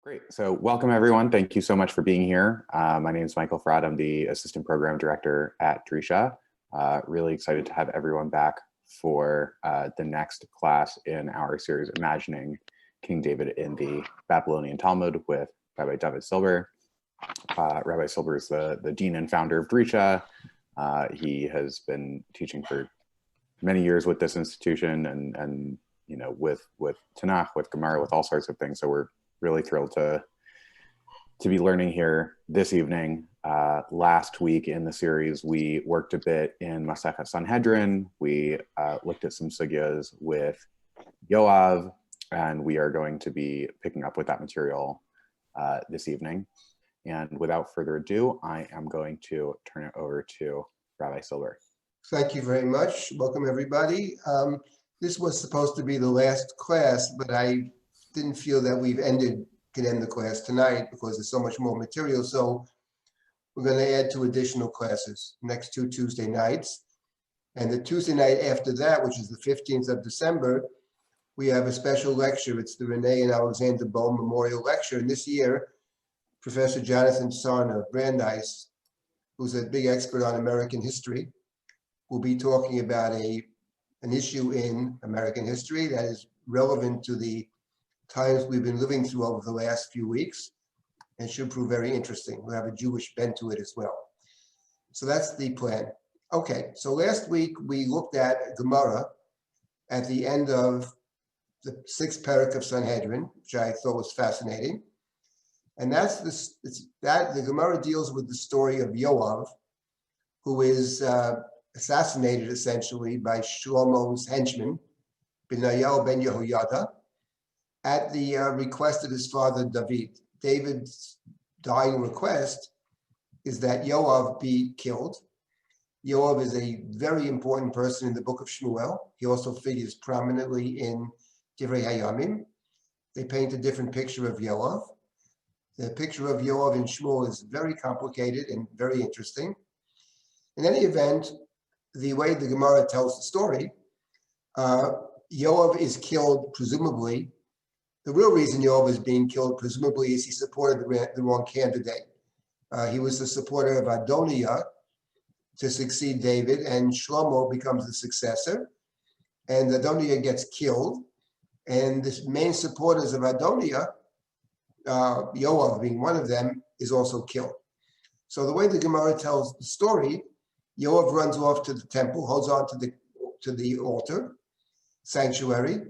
Great. So welcome, everyone. Thank you so much for being here. My name is Michael Fradd. I'm the Assistant Program Director at Drisha. Really excited to have everyone back for the next class in our series, Imagining King David in the Babylonian Talmud with Rabbi David Silber. Rabbi Silber is the dean and founder of Drisha. He has been teaching for many years with this institution and you know, with Tanakh, with Gemara, with all sorts of things. So we're really thrilled to be learning here this evening. Last week in the series, we worked a bit in Masechet Sanhedrin. We looked at some sugyas with Yoav, and we are going to be picking up with that material this evening. And without further ado, I am going to turn it over to Rabbi Silber. Thank you very much. Welcome, everybody. This was supposed to be the last class, but I didn't feel that can end the class tonight because there's so much more material. So we're going to add 2 additional classes next 2 Tuesday nights. And the Tuesday night after that, which is the 15th of December, we have a special lecture. It's the Renee and Alexander Bohm Memorial Lecture. And this year, Professor Jonathan Sarna of Brandeis, who's a big expert on American history, will be talking about an issue in American history that is relevant to the times we've been living through over the last few weeks and should prove very interesting. We'll have a Jewish bent to it as well. So that's the plan. Okay, so last week we looked at Gemara at the end of the 6th parak of Sanhedrin, which I thought was fascinating. And that's the Gemara deals with the story of Yoav, who is assassinated essentially by Shlomo's henchman, Benayahu ben Yehoyada, at the request of his father David. David's dying request is that Yoav be killed. Yoav is a very important person in the book of Shmuel. He also figures prominently in Divrei Hayamim. They paint a different picture of Yoav. The picture of Yoav in Shmuel is very complicated and very interesting. In any event, the way the Gemara tells the story, Yoav is killed presumably. The real reason Yoav is being killed presumably is he supported the wrong candidate. He was the supporter of Adoniah to succeed David, and Shlomo becomes the successor, and Adoniah gets killed, and the main supporters of Adoniah, Yoav being one of them, is also killed. So the way the Gemara tells the story, Yoav runs off to the temple, holds on to the altar, sanctuary,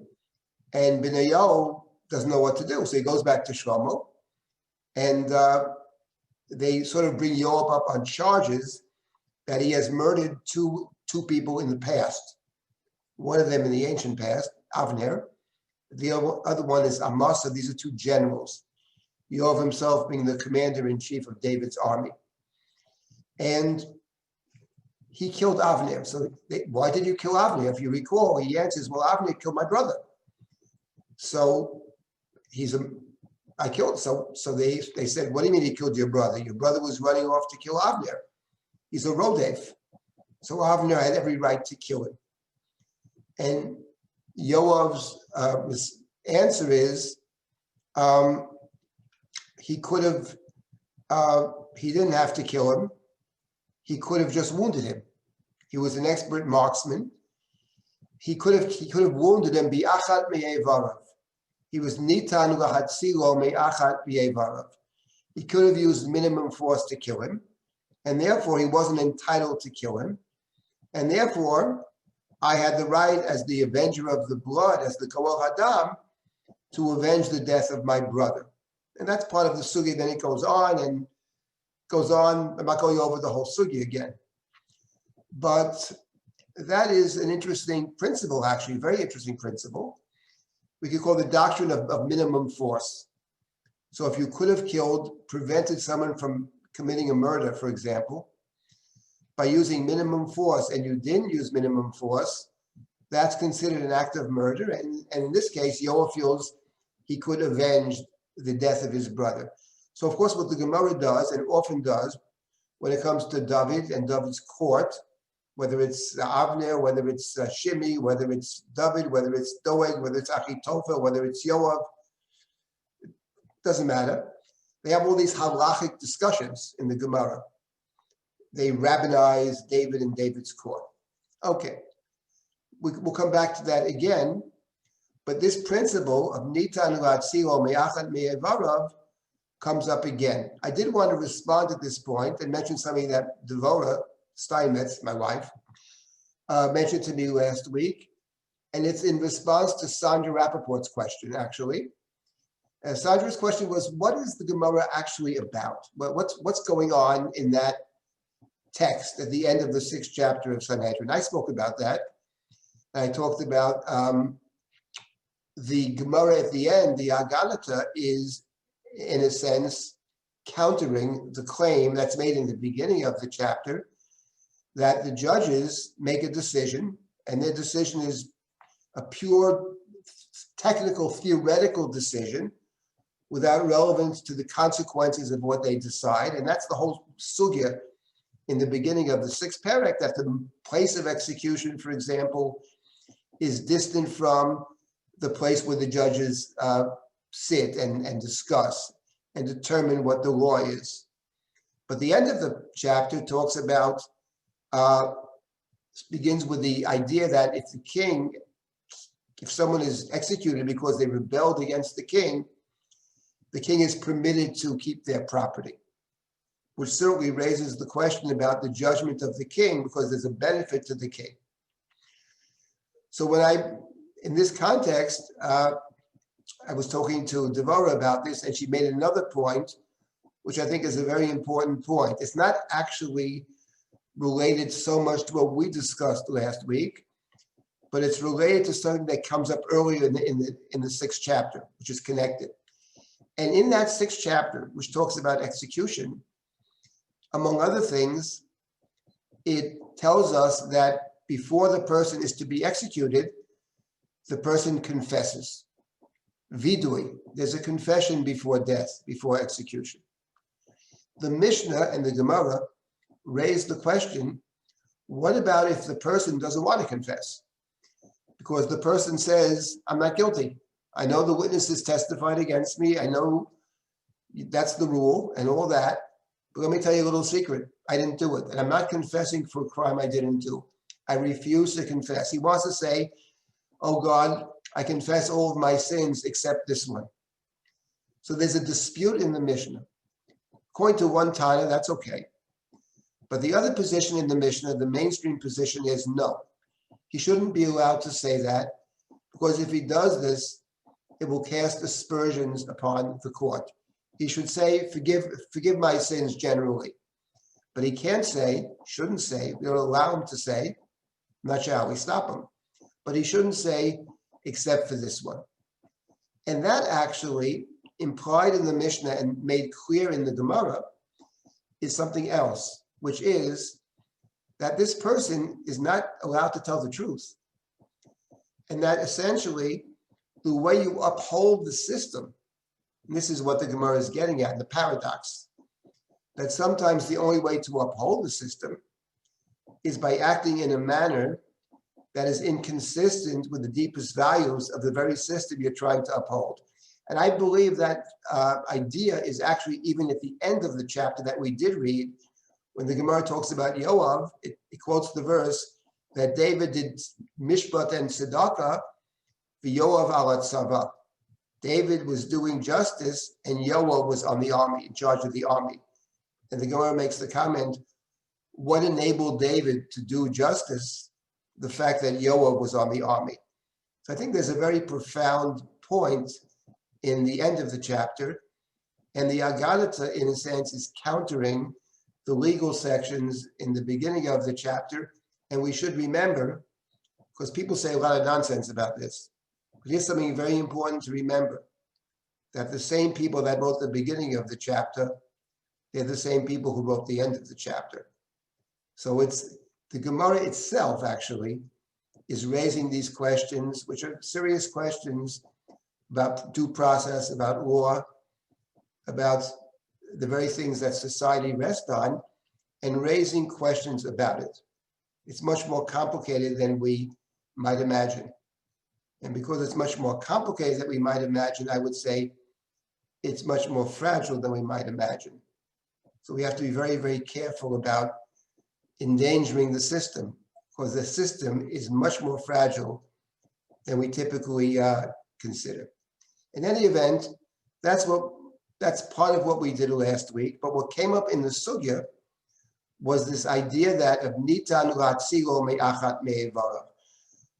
and Benayahu doesn't know what to do. So he goes back to Shlomo, and they sort of bring Yoav up on charges that he has murdered two people in the past. One of them in the ancient past, Avner. The other one is Amasa. These are 2 generals. Yoav himself being the commander-in-chief of David's army. And he killed Avner. So why did you kill Avner? If you recall, he answers, well, Avner killed my brother. So I killed. So they said, what do you mean he killed your brother? Your brother was running off to kill Avner. He's a Rodef. So Avner had every right to kill him. And Yoav's answer is, he didn't have to kill him. He could have just wounded him. He was an expert marksman. He could have wounded him bi'achat me'evarav. He was nitan lahatzilo me'achat me'evarav. He could have used minimum force to kill him, and therefore he wasn't entitled to kill him. And therefore, I had the right, as the avenger of the blood, as the Koel Hadam, to avenge the death of my brother. And that's part of the sugi. Then it goes on. I'm not going over the whole sugi again. But that is an interesting principle, actually, very interesting principle. We could call the doctrine of minimum force. So if you could have prevented someone from committing a murder, for example, by using minimum force, and you didn't use minimum force, that's considered an act of murder. And in this case, Yoav feels he could avenge the death of his brother. So of course, what the Gemara does, and often does, when it comes to David and David's court, whether it's Avner, whether it's Shimi, whether it's David, whether it's Doeg, whether it's Achitophel, whether it's Yoav, doesn't matter. They have all these halachic discussions in the Gemara. They rabbinize David and David's court. Okay, we'll come back to that again, but this principle of nitan latzilo me'achad me'evarav comes up again. I did want to respond at this point and mention something that Devorah Steinmetz, my wife, mentioned to me last week, and it's in response to Sandra Rappaport's question, actually. Sandra's question was, what is the Gemara actually about? What's going on in that text at the end of the 6th chapter of Sanhedrin? I spoke about that. I talked about the Gemara at the end, the Agalata, is, in a sense, countering the claim that's made in the beginning of the chapter that the judges make a decision, and their decision is a pure technical, theoretical decision without relevance to the consequences of what they decide. And that's the whole sugya in the beginning of the 6th parak, that the place of execution, for example, is distant from the place where the judges sit and discuss and determine what the law is. But the end of the chapter talks about, begins with the idea that if someone is executed because they rebelled against the king is permitted to keep their property, which certainly raises the question about the judgment of the king, because there's a benefit to the king. So in this context, I was talking to Devorah about this, and she made another point, which I think is a very important point. It's not actually related so much to what we discussed last week, but it's related to something that comes up earlier in the 6th chapter, which is connected. And in that 6th chapter, which talks about execution, among other things, it tells us that before the person is to be executed, the person confesses. Vidui, there's a confession before death, before execution. The Mishnah and the Gemara raise the question, what about if the person doesn't want to confess? Because the person says, I'm not guilty. I know the witnesses testified against me. I know that's the rule and all that. But let me tell you a little secret. I didn't do it. And I'm not confessing for a crime I didn't do. I refuse to confess. He wants to say, oh God, I confess all of my sins except this one. So there's a dispute in the Mishnah. According to one Tana, that's okay. But the other position in the Mishnah, the mainstream position, is no. He shouldn't be allowed to say that, because if he does this, it will cast aspersions upon the court. He should say, forgive my sins generally. But he can't say, shouldn't say, we don't allow him to say, I'm not sure how we stop him, but he shouldn't say, except for this one. And that actually, implied in the Mishnah and made clear in the Gemara, is something else, which is that this person is not allowed to tell the truth. And that essentially, the way you uphold the system, and this is what the Gemara is getting at, the paradox, that sometimes the only way to uphold the system is by acting in a manner that is inconsistent with the deepest values of the very system you're trying to uphold. And I believe that idea is actually even at the end of the chapter that we did read, when the Gemara talks about Yoav, it quotes the verse that David did mishpat and tzedakah, v'Yoav ala tzava. David was doing justice, and Yoav was on the army, in charge of the army. And the Gemara makes the comment, what enabled David to do justice? The fact that Yoav was on the army. So I think there's a very profound point in the end of the chapter, and the Agadata, in a sense, is countering the legal sections in the beginning of the chapter. And we should remember, because people say a lot of nonsense about this, but here's something very important to remember, that the same people that wrote the beginning of the chapter, they're the same people who wrote the end of the chapter. So it's the Gemara itself actually is raising these questions, which are serious questions about due process, about law, about the very things that society rests on, and raising questions about it. It's much more complicated than we might imagine. And because it's much more complicated than we might imagine, I would say it's much more fragile than we might imagine. So we have to be very, very careful about endangering the system, because the system is much more fragile than we typically consider. In any event, that's part of what we did last week. But what came up in the sugya was this idea that of nitan latzilo me'achat me'evara.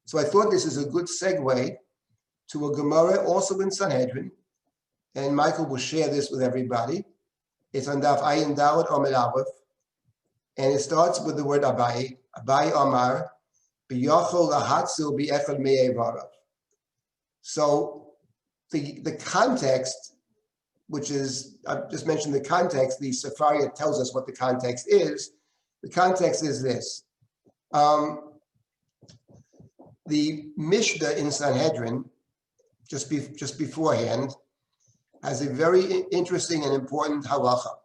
So I thought this is a good segue to a Gemara also in Sanhedrin, and Michael will share this with everybody. It's on Daf Ayin Dalet Amud Aleph, and it starts with the word Abai. Abai Amar, b'yachol lahatzil bi'echad me'evara. So the context, which is, I've just mentioned the context, the Sefaria tells us what the context is. The context is this. The Mishnah in Sanhedrin, just beforehand, has a very interesting and important halacha.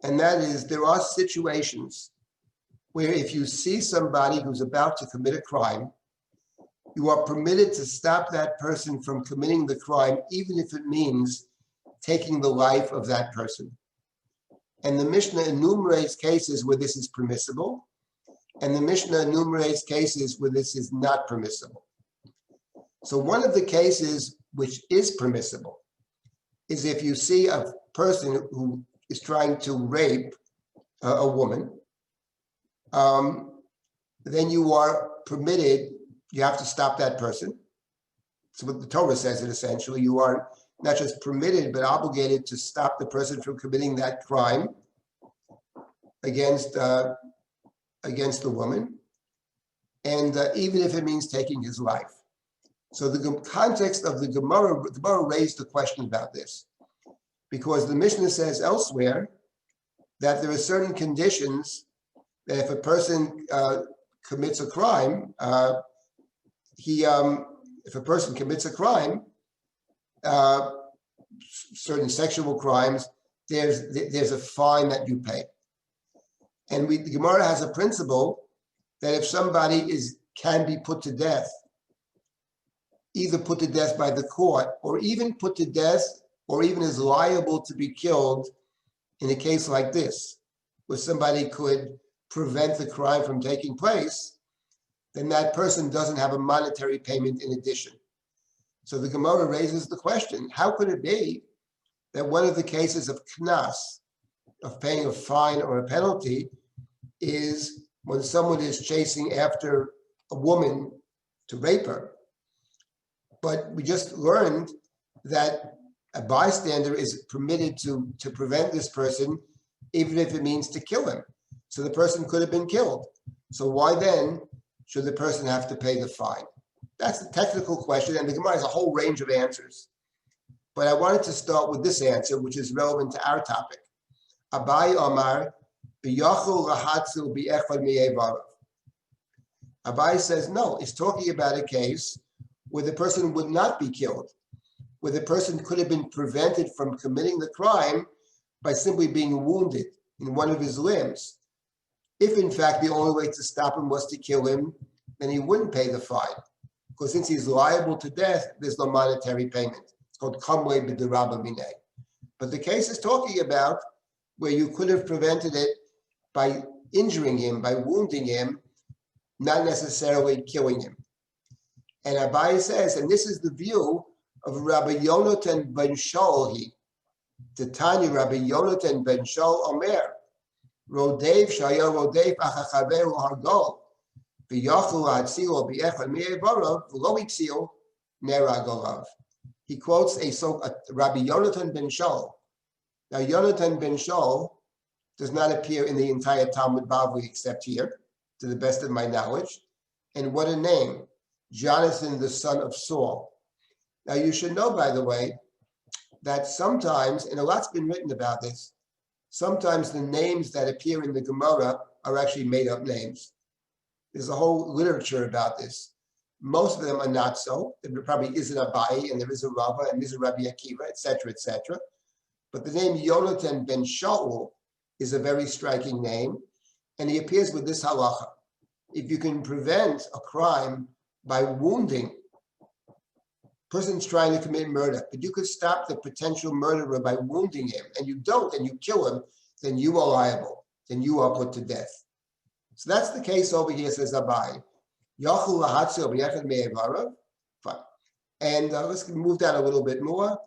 And that is, there are situations where if you see somebody who's about to commit a crime, you are permitted to stop that person from committing the crime, even if it means taking the life of that person. And the Mishnah enumerates cases where this is permissible, and the Mishnah enumerates cases where this is not permissible. So one of the cases which is permissible is if you see a person who is trying to rape a woman, then you are permitted, you have to stop that person. So what the Torah says it essentially, you are not just permitted, but obligated to stop the person from committing that crime against the woman, and even if it means taking his life. So the context of the Gemara raised the question about this, because the Mishnah says elsewhere that there are certain conditions that if a person commits a crime, if a person commits a crime, certain sexual crimes, there's a fine that you pay. And the Gemara has a principle that if somebody can be put to death, either put to death by the court, or even put to death, or even is liable to be killed in a case like this, where somebody could prevent the crime from taking place, then that person doesn't have a monetary payment in addition. So the Gemara raises the question, how could it be that one of the cases of knas, of paying a fine or a penalty, is when someone is chasing after a woman to rape her? But we just learned that a bystander is permitted to prevent this person, even if it means to kill him. So the person could have been killed. So why then should the person have to pay the fine? That's the technical question, and the Gemara has a whole range of answers. But I wanted to start with this answer, which is relevant to our topic. Abai Omar, b'yachol lahatzil bi'echad me'evarav. Abai says, no, it's talking about a case where the person would not be killed, where the person could have been prevented from committing the crime by simply being wounded in one of his limbs. If in fact the only way to stop him was to kill him, then he wouldn't pay the fine. Because since he's liable to death, there's no monetary payment. It's called kamwe b'derabba minei. But the case is talking about where you could have prevented it by injuring him, by wounding him, not necessarily killing him. And Abai says, and this is the view of Rabbi Yonatan ben Shaul, the Tanya Rabbi Yonatan ben Shaul Omer, Rodev Shaya Rodev Achachaveru Hargol, V'yachlu Hatzilo B'echad Me'evarav V'lo Itzil Neragolav. He quotes a Rabbi Yonatan ben Shaul. Now Yonatan ben Shaul does not appear in the entire Talmud Bavli except here, to the best of my knowledge. And what a name, Jonathan, the son of Saul. Now you should know, by the way, that sometimes, and a lot's been written about this, sometimes the names that appear in the Gemara are actually made up names. There's a whole literature about this. Most of them are not so. There probably is an Abai, and there is a Rava, and there's a Rabbi Akiva, etc., etc. But the name Yonatan ben Shaul is a very striking name, and he appears with this halacha. If you can prevent a crime by wounding Person's trying to commit murder, but you could stop the potential murderer by wounding him, and you don't, and you kill him, then you are liable, then you are put to death. So that's the case over here, says Abai. Fine. And let's move down a little bit more.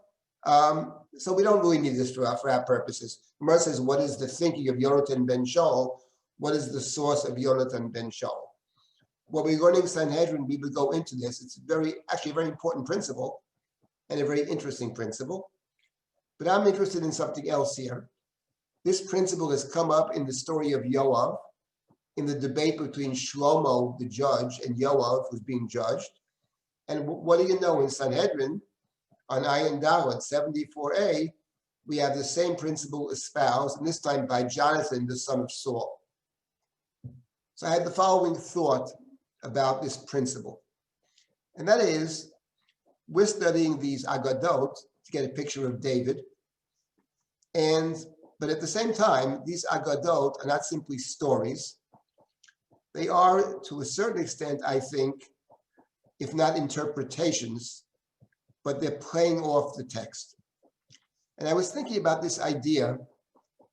So we don't really need this for our purposes. Gemara says, what is the thinking of Yonatan ben Shaul? What is the source of Yonatan ben Shaul? Well, we're learning Sanhedrin, we would go into this. It's actually a very important principle and a very interesting principle. But I'm interested in something else here. This principle has come up in the story of Yoav, in the debate between Shlomo, the judge, and Yoav, who's being judged. And what do you know, in Sanhedrin, on Ayin Dalet 74a, we have the same principle espoused, and this time by Jonathan, the son of Saul. So I had the following thought about this principle. And that is, we're studying these Agadot to get a picture of David. But at the same time, these Agadot are not simply stories. They are, to a certain extent, I think, if not interpretations, but they're playing off the text. And I was thinking about this idea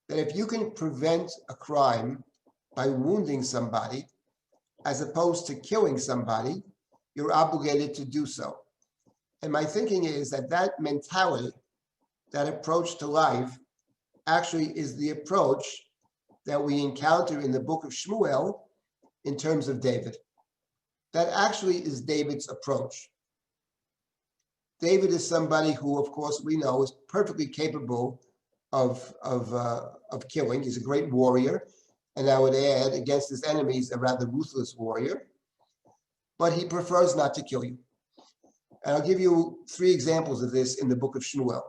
that if you can prevent a crime by wounding somebody, as opposed to killing somebody, you're obligated to do so. And my thinking is that that mentality, that approach to life, actually is the approach that we encounter in the book of Shmuel in terms of David. That actually is David's approach. David is somebody who, of course, we know is perfectly capable of killing. He's a great warrior, and I would add, against his enemies, a rather ruthless warrior. But he prefers not to kill you. And I'll give you 3 examples of this in the book of Shmuel.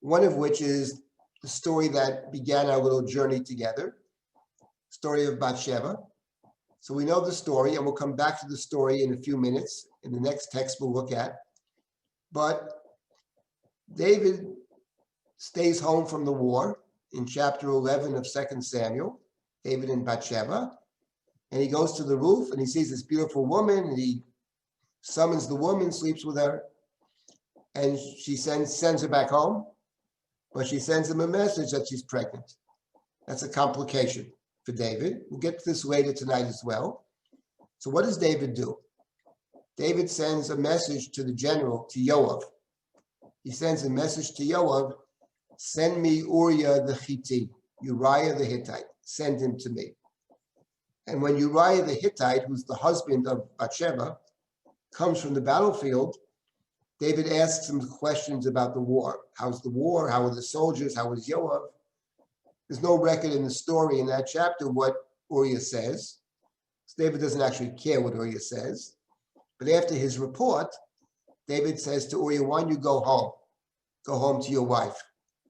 One of which is the story that began our little journey together, story of Bathsheba. So we know the story, and we'll come back to the story in a few minutes in the next text we'll look at. But David stays home from the war in chapter 11 of 2 Samuel, David and Bathsheba, and he goes to the roof and he sees this beautiful woman, and he summons the woman, sleeps with her, and she sends her back home, but she sends him a message that she's pregnant. That's a complication for David. We'll get to this later tonight as well. So what does David do? David sends a message to the general, to Yoav. He sends a message to Yoav, send me Uriah the Hittite, Uriah the Hittite, send him to me. And when Uriah the Hittite, who's the husband of Bathsheba, comes from the battlefield, David asks him questions about the war. How's the war? How are the soldiers? How was Yoav? There's no record in the story in that chapter what Uriah says. So David doesn't actually care what Uriah says. But after his report, David says to Uriah, why don't you go home? Go home to your wife.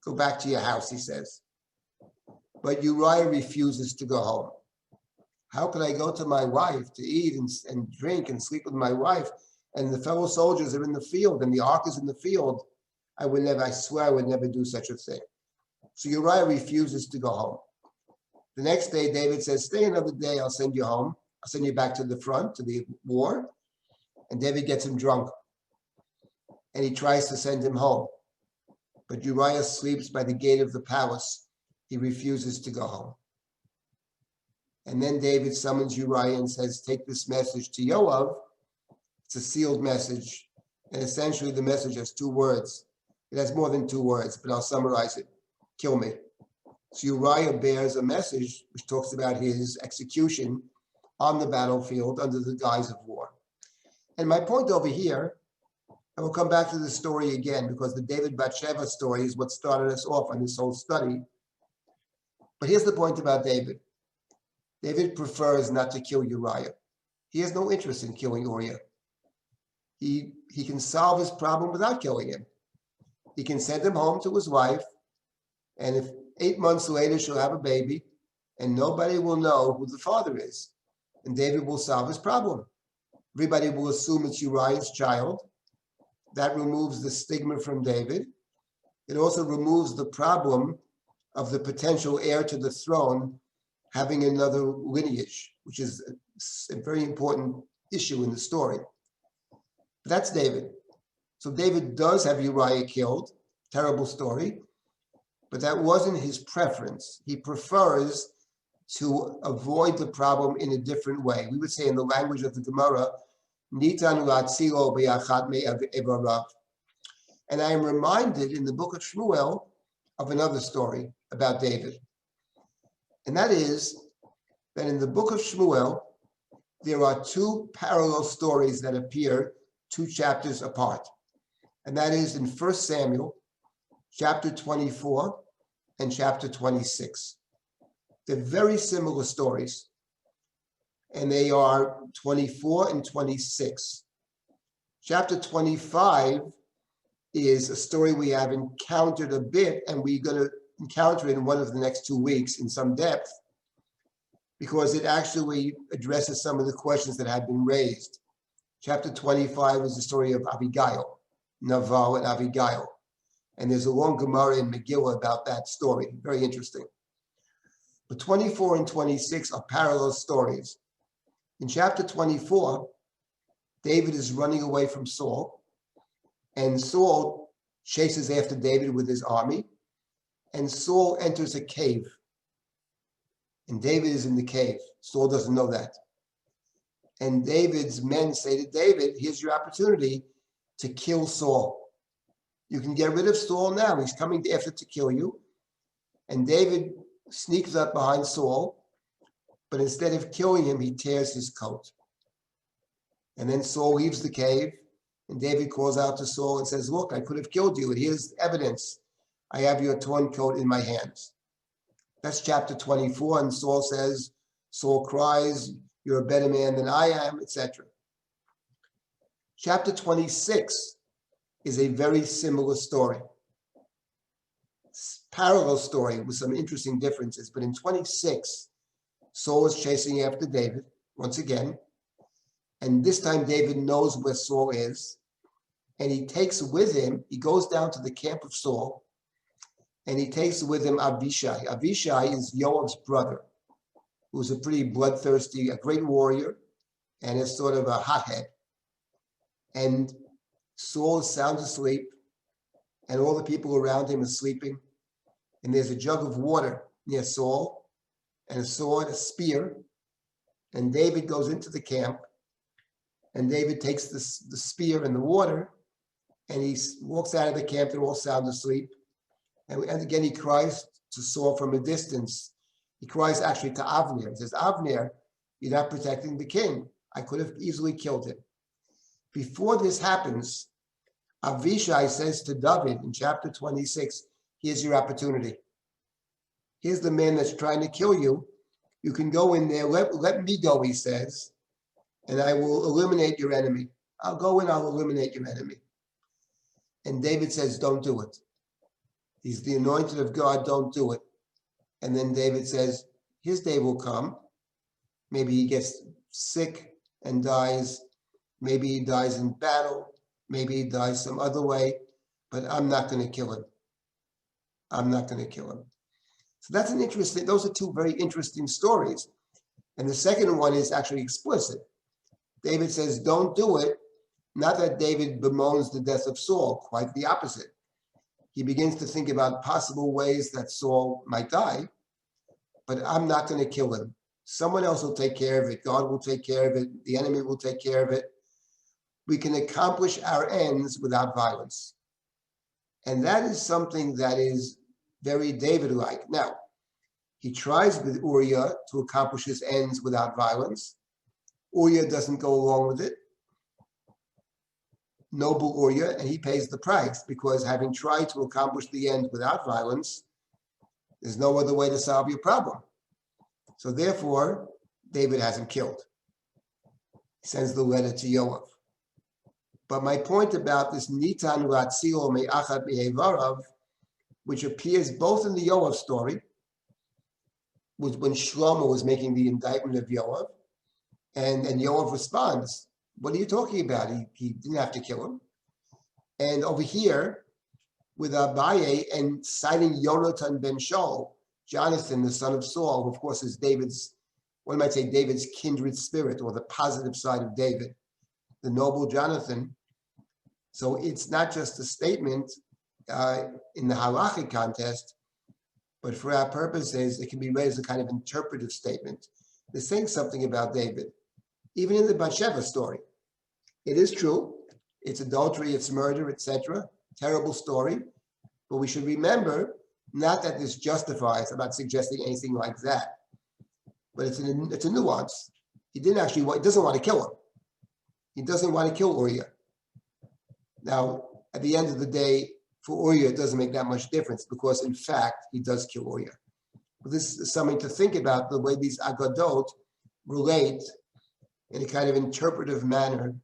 Go back to your house, he says. But Uriah refuses to go home. How could I go to my wife to eat and drink and sleep with my wife, and the fellow soldiers are in the field and the ark is in the field? I swear I would never do such a thing. So Uriah refuses to go home. The next day, David says, stay another day, I'll send you home. I'll send you back to the front, to the war. And David gets him drunk. And he tries to send him home. But Uriah sleeps by the gate of the palace. He refuses to go home. And then David summons Uriah and says, take this message to Yoav. It's a sealed message. And essentially the message has 2 words. It has more than 2 words, but I'll summarize it. Kill me. So Uriah bears a message which talks about his execution on the battlefield under the guise of war. And my point over here, and we'll come back to the story again, because the David Bathsheba story is what started us off on this whole study. But here's the point about David. David prefers not to kill Uriah. He has no interest in killing Uriah. He can solve his problem without killing him. He can send him home to his wife, and if 8 months later she'll have a baby, and nobody will know who the father is, and David will solve his problem. Everybody will assume it's Uriah's child. That removes the stigma from David. It also removes the problem of the potential heir to the throne having another lineage, which is a very important issue in the story. But that's David. So David does have Uriah killed, terrible story, but that wasn't his preference. He prefers to avoid the problem in a different way. We would say in the language of the Gemara, Nitan latzilo b'yachad me'evarav. And I am reminded in the book of Shmuel of another story about David. And that is that in the book of Shmuel, there are two parallel stories that appear 2 chapters apart. And that is in 1 Samuel, chapter 24 and chapter 26. They're very similar stories. And they are 24 and 26. Chapter 25 is a story we have encountered a bit, and we're going to encounter it in one of the next 2 weeks in some depth, because it actually addresses some of the questions that had been raised. Chapter 25 is the story of Abigail, Naval and Abigail. And there's a long Gemara in Megillah about that story, very interesting. But 24 and 26 are parallel stories. In chapter 24, David is running away from Saul, and Saul chases after David with his army, and Saul enters a cave. And David is in the cave. Saul doesn't know that. And David's men say to David, here's your opportunity to kill Saul. You can get rid of Saul now. He's coming after to kill you. And David sneaks up behind Saul, but instead of killing him, he tears his coat. And then Saul leaves the cave, and David calls out to Saul and says, look, I could have killed you, and here's evidence. I have your torn coat in my hands. That's chapter 24, and Saul cries, you're a better man than I am, etc. Chapter 26 is a very similar story. It's a parallel story with some interesting differences, but in 26, Saul is chasing after David, once again, and this time David knows where Saul is, and he takes with him, he goes down to the camp of Saul, and he takes with him Abishai. Abishai is Yoav's brother, who's a pretty bloodthirsty, a great warrior, and is sort of a hothead. And Saul is sound asleep, and all the people around him are sleeping, and there's a jug of water near Saul, and a sword, a spear, and David goes into the camp, and David takes the spear and the water, and he walks out of the camp. They're all sound asleep. And again, he cries to Saul from a distance. He cries actually to Avner. He says, Avner, you're not protecting the king. I could have easily killed him. Before this happens, Avishai says to David in chapter 26, here's your opportunity. Here's the man that's trying to kill you. You can go in there. Let me go, he says, and I will eliminate your enemy. I'll go in, I'll eliminate your enemy. And David says, don't do it. He's the anointed of God, don't do it. And then David says, his day will come. Maybe he gets sick and dies. Maybe he dies in battle. Maybe he dies some other way, but I'm not going to kill him. I'm not going to kill him. So that's an interesting, those are two very interesting stories. And the second one is actually explicit. David says, don't do it. Not that David bemoans the death of Saul, quite the opposite. He begins to think about possible ways that Saul might die, but I'm not going to kill him. Someone else will take care of it. God will take care of it. The enemy will take care of it. We can accomplish our ends without violence. And that is something that is very David-like. Now, he tries with Uriah to accomplish his ends without violence. Uriah doesn't go along with it. Noble Uriah, and he pays the price, because having tried to accomplish the end without violence, there's no other way to solve your problem. So therefore, David has him killed. He sends the letter to Yoav. But my point about this Nitan Ratzilo Me'achat Me'evarav, which appears both in the Yoav story, was when Shlomo was making the indictment of Yoav, and Yoav responds, what are you talking about? He didn't have to kill him. And over here, with Abaye and citing Yonatan ben Shaul, Jonathan, the son of Saul, who of course is David's, one might say David's kindred spirit, or the positive side of David, the noble Jonathan, So it's not just a statement in the halachic context, but for our purposes, it can be read as a kind of interpretive statement. They're saying something about David. Even in the Bathsheba story, it is true. It's adultery, it's murder, etc. Terrible story. But we should remember, not that this justifies, I'm not suggesting anything like that, but it's a nuance. He doesn't want to kill him. He doesn't want to kill Uriah. Now, at the end of the day, for Uriah, it doesn't make that much difference because, in fact, he does kill Uriah. But this is something to think about, the way these Agadot relate in a kind of interpretive manner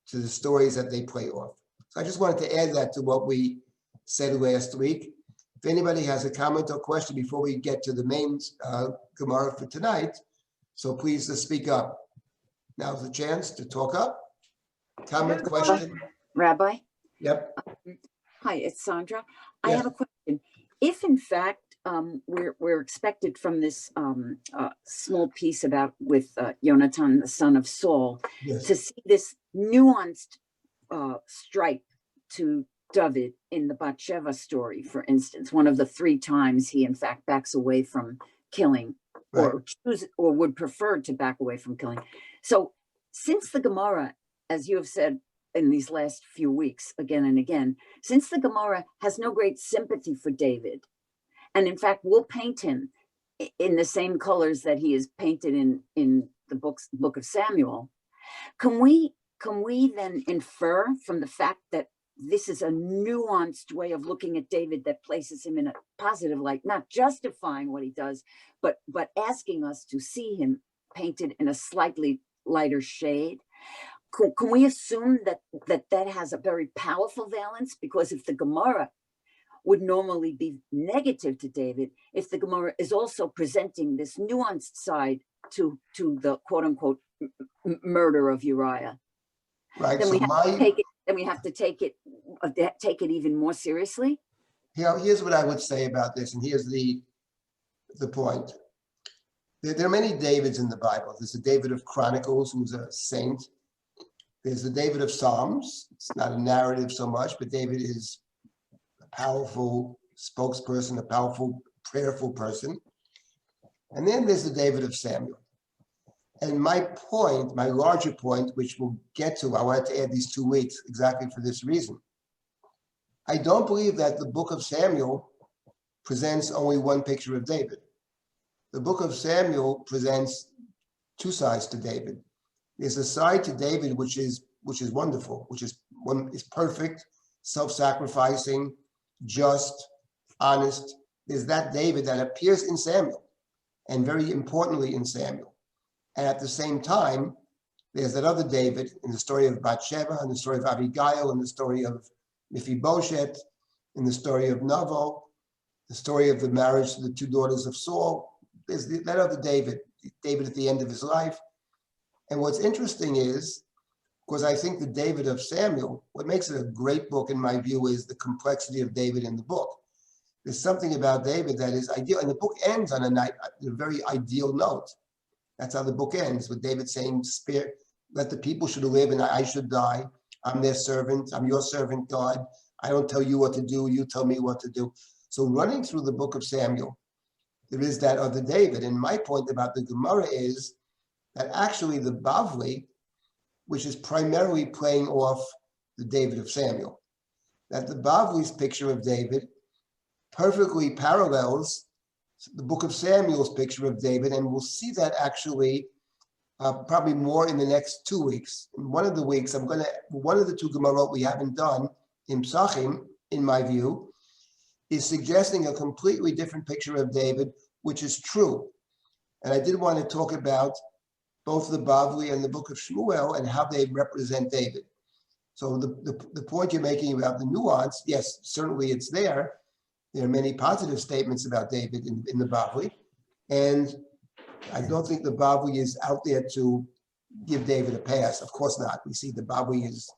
to the stories that they play off. So I just wanted to add that to what we said last week. If anybody has a comment or question before we get to the main Gemara for tonight, so please speak up. Now's the chance to talk up. Comment, question? Rabbi? Yep. Hi, it's Sandra. I Yes. have a question. If in fact we're expected from this small piece with Yonatan, the son of Saul, Yes. to see this nuanced stripe to David in the Bathsheba story, for instance, one of the 3 times he in fact backs away from killing, or would prefer to back away from killing. So since the Gemara, as you have said in these last few weeks again and again, since the Gemara has no great sympathy for David, and in fact will paint him in the same colors that he is painted in the book of Samuel, can we then infer from the fact that this is a nuanced way of looking at David that places him in a positive light, not justifying what he does, but asking us to see him painted in a slightly lighter shade? Can we assume that has a very powerful valence? Because if the Gemara would normally be negative to David, if the Gemara is also presenting this nuanced side to the quote unquote murder of Uriah, Right. then So we have to take it even more seriously. here's what I would say about this, and here's the point. There are many Davids in the Bible. There's the David of Chronicles, who's a saint. There's the David of Psalms. It's not a narrative so much, but David is a powerful spokesperson, a powerful, prayerful person. And then there's the David of Samuel. And my point, my larger point, which we'll get to, I wanted to add these 2 weeks exactly for this reason. I don't believe that the book of Samuel presents only one picture of David. The book of Samuel presents 2 sides to David. There's a side to David which is wonderful, which is perfect, self-sacrificing, just, honest. There's that David that appears in Samuel, and very importantly in Samuel. And at the same time, there's that other David in the story of Bathsheba, in the story of Abigail, in the story of Mephibosheth, in the story of Nabal, the story of the marriage to the 2 daughters of Saul. There's that other David at the end of his life. And what's interesting is, because I think the David of Samuel, what makes it a great book in my view is the complexity of David in the book. There's something about David that is ideal, and the book ends on a very ideal note. That's how the book ends, with David saying, let the people should live and I should die. I'm their servant. I'm your servant, God. I don't tell you what to do. You tell me what to do. So running through the book of Samuel, there is that other David. And my point about the Gemara is that actually the Bavli, which is primarily playing off the David of Samuel, that the Bavli's picture of David perfectly parallels the book of Samuel's picture of David, and we'll see that actually probably more in the next 2 weeks. In one of the weeks, one of the 2 Gemara we haven't done in Psachim, in my view, is suggesting a completely different picture of David, which is true. And I did want to talk about both the Bavli and the book of Shmuel and how they represent David. So the point you're making about the nuance, yes, certainly it's there. There are many positive statements about David in the Bavli. And I don't think the Bavli is out there to give David a pass. Of course not. We see the Bavli is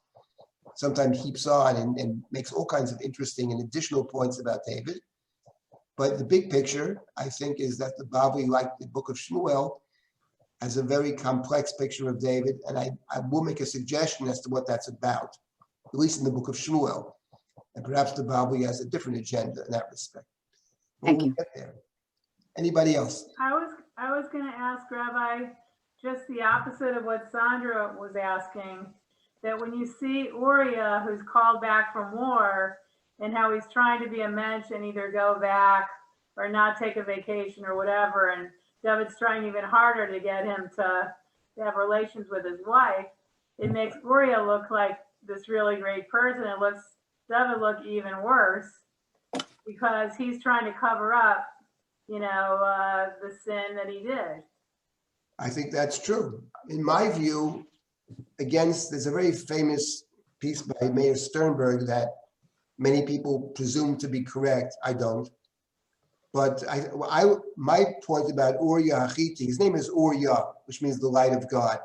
sometimes heaps on and makes all kinds of interesting and additional points about David. But the big picture, I think, is that the Bavli, like the book of Shmuel, has a very complex picture of David. And I will make a suggestion as to what that's about. at least in the book of Shmuel. And perhaps the Bible has a different agenda in that respect. But Thank we'll you. get there. Anybody else? I was going to ask Rabbi just the opposite of what Sandra was asking, that when you see Uriah, who's called back from war, and how he's trying to be a mensch and either go back or not take a vacation or whatever, and David's trying even harder to get him to have relations with his wife, it makes Uriah look like this really great person. It looks David look even worse because he's trying to cover up, the sin that he did. I think that's true. In my view, there's a very famous piece by Mayor Sternberg that many people presume to be correct. I don't. But my point about Uriah Hachiti, his name is Uriah, which means the light of God.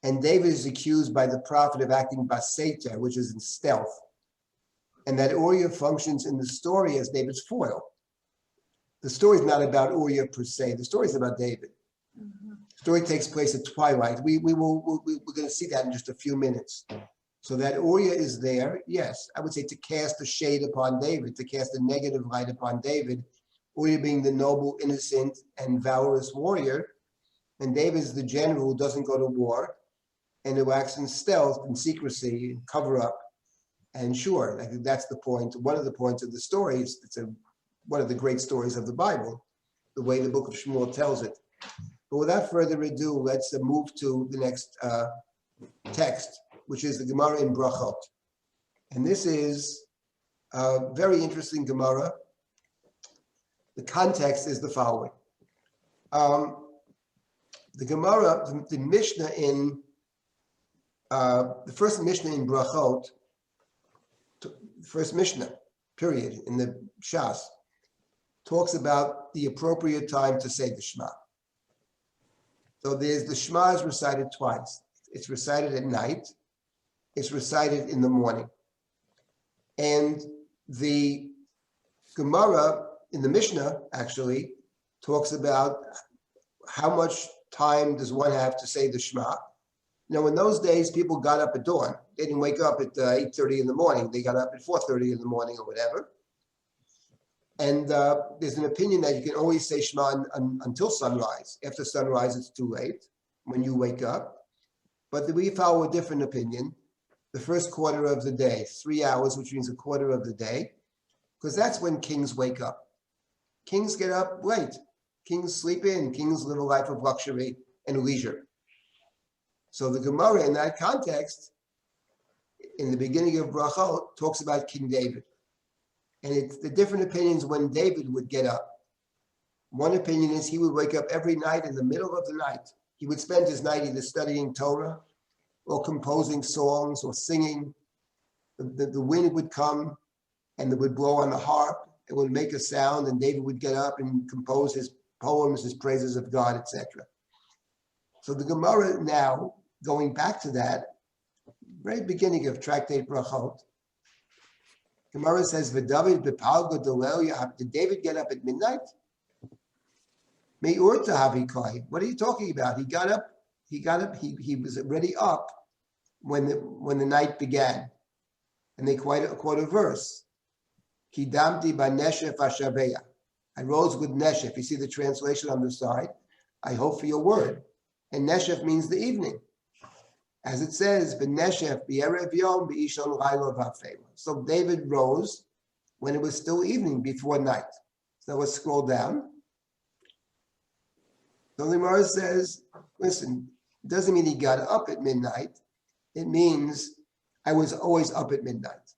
And David is accused by the prophet of acting baseter, which is in stealth. And that Uriah functions in the story as David's foil. The story is not about Uriah per se. The story is about David. Mm-hmm. The story takes place at twilight. We're going to see that in just a few minutes. So that Uriah is there, yes, I would say to cast a shade upon David, to cast a negative light upon David, Uriah being the noble, innocent, and valorous warrior, and David is the general who doesn't go to war, and who acts in stealth and secrecy and cover up. And sure, I think that's the point. One of the points of the story, it's one of the great stories of the Bible, the way the book of Shmuel tells it. But without further ado, let's move to the next text, which is the Gemara in Brachot. And this is a very interesting Gemara. The context is the following. The Gemara, the Mishnah in, the first Mishnah in Brachot, first Mishnah, period, in the Shas, talks about the appropriate time to say the Shema. So the Shema is recited twice. It's recited at night. It's recited in the morning. And the Gemara in the Mishnah actually talks about how much time does one have to say the Shema. Now, in those days, people got up at dawn. They didn't wake up at 8:30 in the morning. They got up at 4:30 in the morning or whatever. And there's an opinion that you can always say Shema until sunrise. After sunrise, it's too late when you wake up. But we follow a different opinion. The first quarter of the day, 3 hours, which means a quarter of the day, because that's when kings wake up. Kings get up late. Kings sleep in. Kings live a life of luxury and leisure. So the Gemara in that context, in the beginning of Brachot, talks about King David. And it's the different opinions when David would get up. One opinion is he would wake up every night in the middle of the night. He would spend his night either studying Torah or composing songs or singing. The wind would come and it would blow on the harp. It would make a sound and David would get up and compose his poems, his praises of God, etc. So the Gemara now, going back to that, very beginning of Tractate Brachot, Gemara says, "V'David b'palga delel." Did David get up at midnight? Me'urta havikai. What are you talking about? He got up. He was already up when the night began, and they quote a verse. Kidamti b'neshef hashaveya. I rose with neshef. You see the translation on the side. I hope for your word, and neshef means the evening. As it says, "B'neshef b'erev yom b'ishon layla v'afela." So David rose when it was still evening before night. So let's scroll down. So the Gemara says, listen, it doesn't mean he got up at midnight. It means I was always up at midnight.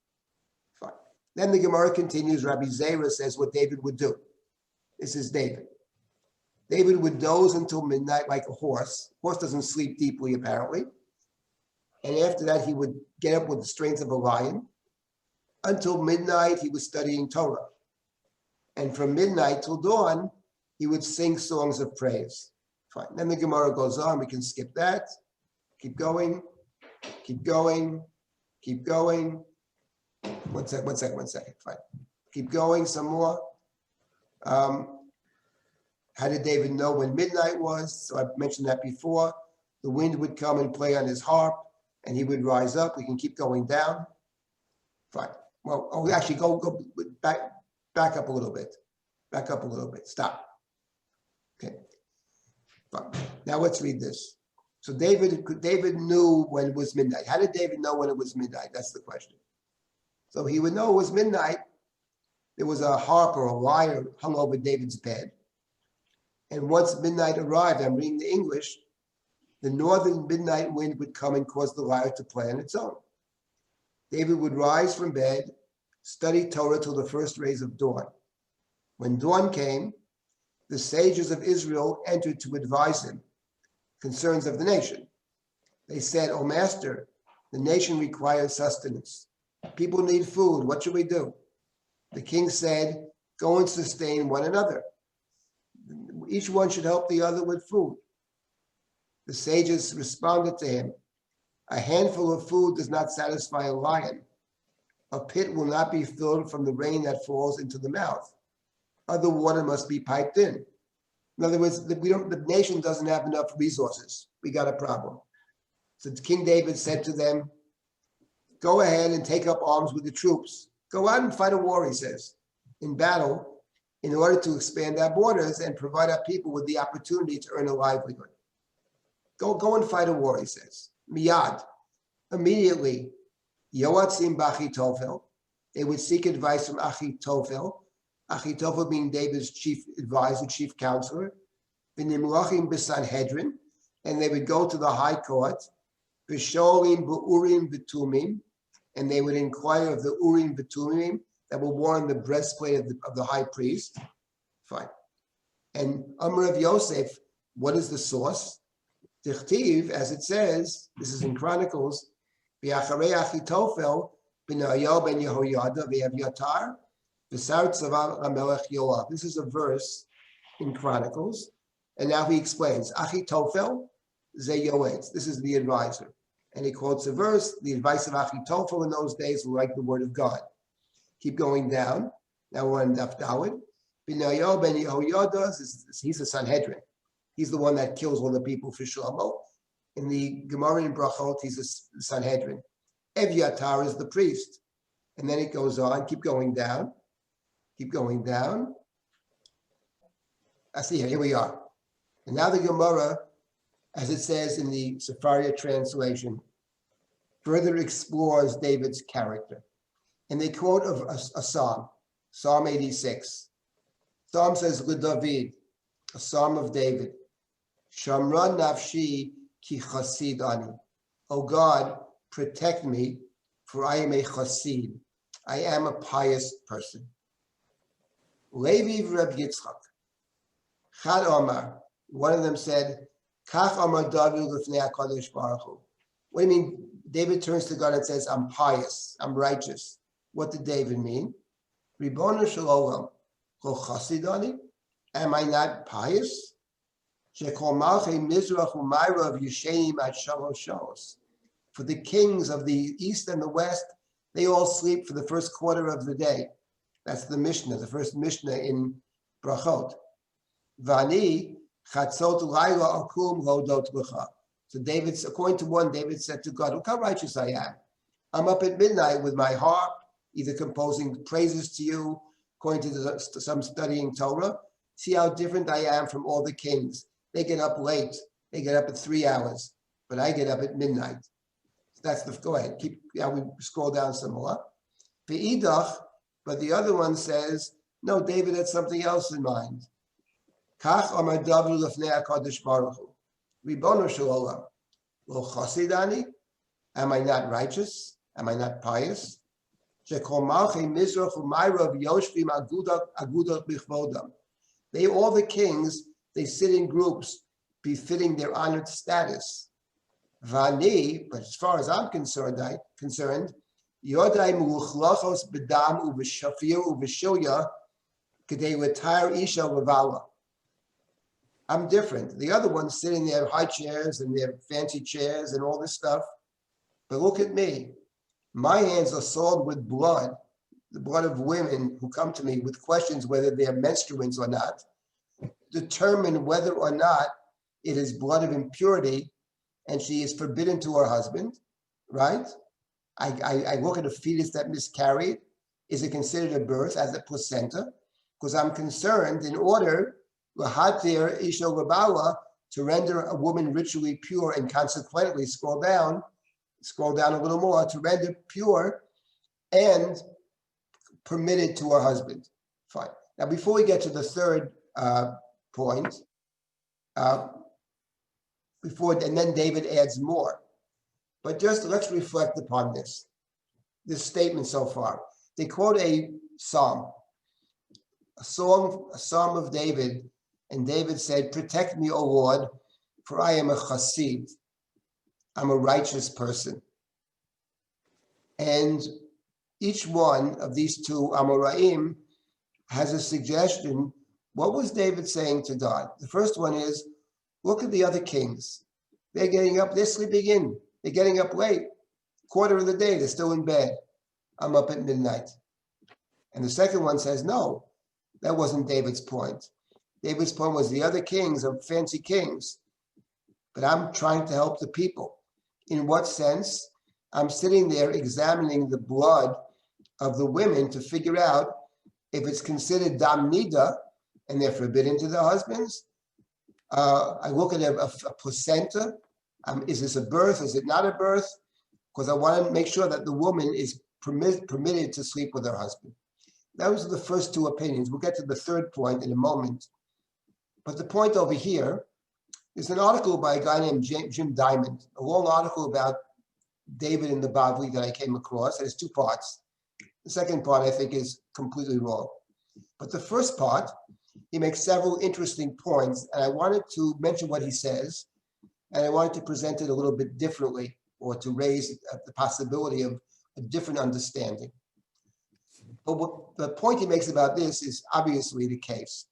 Fine. Then the Gemara continues. Rabbi Zera says what David would do. This is David. David would doze until midnight like a horse. Horse doesn't sleep deeply, apparently. And after that, he would get up with the strength of a lion. Until midnight, he was studying Torah. And from midnight till dawn, he would sing songs of praise. Fine. Then the Gemara goes on. We can skip that. Keep going. Keep going. Keep going. One second. Fine. Keep going some more. How did David know when midnight was? So I mentioned that before. The wind would come and play on his harp. and he would rise up. We can keep going down. Fine. Well, actually, go back up a little bit. Back up a little bit. Stop. Okay. Fine. Now let's read this. So David knew when it was midnight. How did David know when it was midnight? That's the question. So he would know it was midnight. There was a harp or a lyre hung over David's bed. And once midnight arrived, I'm reading the English, the northern midnight wind would come and cause the lyre to play on its own. David would rise from bed, study Torah till the first rays of dawn. When dawn came, the sages of Israel entered to advise him concerns of the nation. They said, "O master, the nation requires sustenance. People need food. What should we do?" The king said, "Go and sustain one another. Each one should help the other with food." The sages responded to him, "A handful of food does not satisfy a lion. A pit will not be filled from the rain that falls into the mouth. Other water must be piped in." In other words, the nation doesn't have enough resources. We got a problem. So King David said to them, "Go ahead and take up arms with the troops. Go out and fight a war," he says, "in battle in order to expand our borders and provide our people with the opportunity to earn a livelihood. Go and fight a war," he says. Miyad, immediately, Yoatzim b'Achitofel, they would seek advice from Achitofel, Achitofel being David's chief advisor, chief counselor, v'nimlachim b'Sanhedrin, and they would go to the high court, v'sholim b'Urim v'Tumim, and they would inquire of the Urim v'Tumim that were worn on the breastplate of the high priest. Fine. And Amr of Yosef, what is the source? Tichtiv, as it says, this is in Chronicles, V'acharei Achitofel b'Nariel ben Yehoyada v'Evyatar v'sar tzava HaMelech Yoav. This is a verse in Chronicles, and now he explains, Achitofel ze Yoetz. This is the advisor. And he quotes a verse, the advice of Achitofel in those days was like the word of God. Keep going down. Now we're on Daf Daled. B'Nariel ben Yehoyada, he's a Sanhedrin. He's the one that kills all the people for Shlomo. In the Gemara in Brachot, he's a Sanhedrin. Evyatar is the priest. And then it goes on, keep going down. Keep going down. I see here we are. And now the Gemara, as it says in the Sepharia translation, further explores David's character. And they quote of a psalm, Psalm 86. Psalm says, LeDavid, a psalm of David. Shamra nafshi ki chasid ani. O God, protect me, for I am a chasid. I am a pious person. Levi Reb Yitzchak. Chad Omar. One of them said, Kach Omar David lifnei HaKadosh Baruch Hu. What do you mean? David turns to God and says, I'm pious, I'm righteous. What did David mean? Ribono shel olam, lo chasid ani? Am I not pious? For the kings of the east and the west, they all sleep for the first quarter of the day. That's the Mishnah, the first Mishnah in Brachot. Vani chatzot laila akum hodot lecha. So David, according to one, David said to God, look how righteous I am. I'm up at midnight with my harp, either composing praises to you, according to some studying Torah. See how different I am from all the kings. They get up late. They get up at 3 hours, but I get up at midnight. That's the, go ahead, keep, yeah, we scroll down some more. Ve'idach, but the other one says, no, David had something else in mind. Kach amar David lefnei HaKadosh Baruch Hu. Ribono shel olam, lo chasid ani? Am I not righteous? Am I not pious? Shekol malchei mizrach u'mayrav yoshvim agudot b'chvodam. They, all the kings, they sit in groups befitting their honored status. Vani, but as far as I'm concerned, Yodai muchlachos bedam uveshafir uveshilya kedei retire isha levala. I'm different. The other ones sit in their high chairs and their fancy chairs and all this stuff. But look at me. My hands are soiled with blood, the blood of women who come to me with questions whether they're menstruants or not, determine whether or not it is blood of impurity and she is forbidden to her husband, right? I look at a fetus that miscarried. Is it considered a birth as a placenta? Because I'm concerned in order lahatir isha labala, to render a woman ritually pure, and consequently scroll down a little more, to render pure and permitted to her husband. Fine. Now, before we get to the third point, and then David adds more. But just let's reflect upon this statement so far. They quote a psalm of David, and David said, "Protect me, O Lord, for I am a chassid. I'm a righteous person." And each one of these two Amoraim has a suggestion. What was David saying to God? The first one is, look at the other kings. They're getting up, they're sleeping in. They're getting up late. Quarter of the day, they're still in bed. I'm up at midnight. And the second one says, no, that wasn't David's point. David's point was the other kings are fancy kings, but I'm trying to help the people. In what sense? I'm sitting there examining the blood of the women to figure out if it's considered dam nida and they're forbidden to their husbands. I look at a placenta. Is this a birth? Is it not a birth? Because I want to make sure that the woman is permitted to sleep with her husband. Those are the first two opinions. We'll get to the third point in a moment. But the point over here is an article by a guy named Jim Diamond, a long article about David in the Bavli that I came across. It has two parts. The second part, I think, is completely wrong. But the first part, he makes several interesting points, and I wanted to mention what he says, and I wanted to present it a little bit differently, or to raise the possibility of a different understanding. But what the point he makes about this is obviously the case.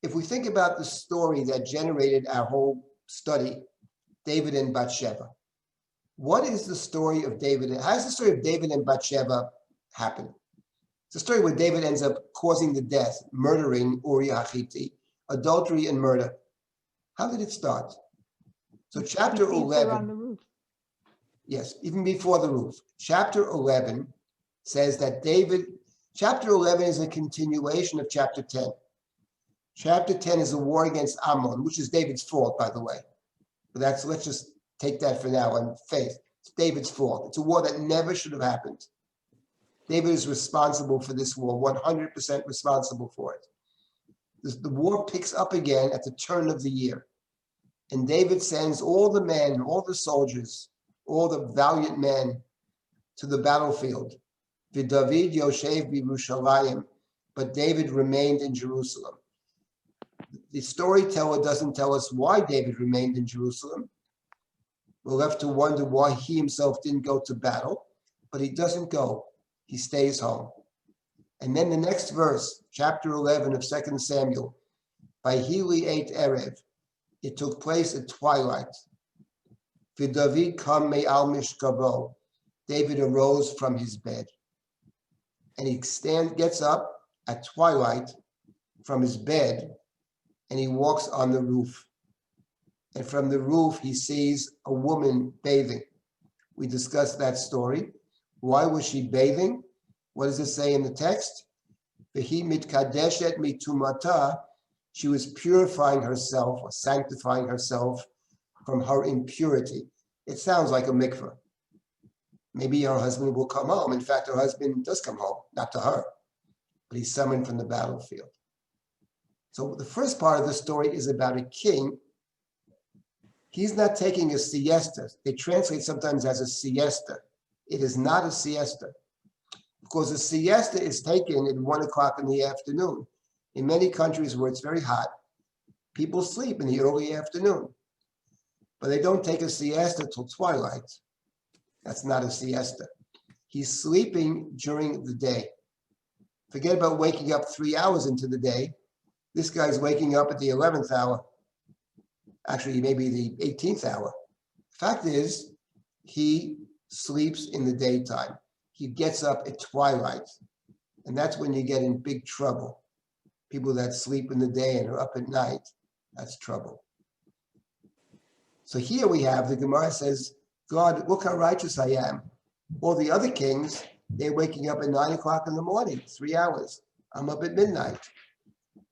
If we think about the story that generated our whole study, David and Bathsheba, what is the story of David? How does the story of David and Bathsheba happen? It's a story where David ends up causing the death, murdering Uriah Hittite, adultery and murder. How did it start? So chapter 11, on the roof. Yes, even before the roof. Chapter 11 says that chapter 11 is a continuation of chapter 10. Chapter 10 is a war against Ammon, which is David's fault, by the way. But let's just take that for now on faith. It's David's fault. It's a war that never should have happened. David is responsible for this war, 100% responsible for it. The war picks up again at the turn of the year. And David sends all the men, all the soldiers, all the valiant men to the battlefield. V'David Yoshev b'Yerushalayim, but David remained in Jerusalem. The storyteller doesn't tell us why David remained in Jerusalem. We're left to wonder why he himself didn't go to battle, but he doesn't go. He stays home. And then the next verse, chapter 11 of 2 Samuel, by Hili 8 Erev, it took place at twilight. V'David kam me'al mishkabo. David arose from his bed. And he gets up at twilight from his bed, and he walks on the roof. And from the roof, he sees a woman bathing. We discussed that story. Why was she bathing? What does it say in the text? V'hi mitkadeshet mitumata. She was purifying herself or sanctifying herself from her impurity. It sounds like a mikveh. Maybe her husband will come home. In fact, her husband does come home, not to her, but he's summoned from the battlefield. So the first part of the story is about a king. He's not taking a siesta. They translate sometimes as a siesta. It is not a siesta, because a siesta is taken at 1 o'clock in the afternoon. In many countries where it's very hot, people sleep in the early afternoon, but they don't take a siesta till twilight. That's not a siesta. He's sleeping during the day. Forget about waking up 3 hours into the day. This guy's waking up at the 11th hour. Actually, maybe the 18th hour. Fact is, he sleeps in the daytime. He gets up at twilight. And that's when you get in big trouble. People that sleep in the day and are up at night, that's trouble. So here we have, the Gemara says, God, look how righteous I am. All the other kings, they're waking up at 9 o'clock in the morning, 3 hours. I'm up at midnight.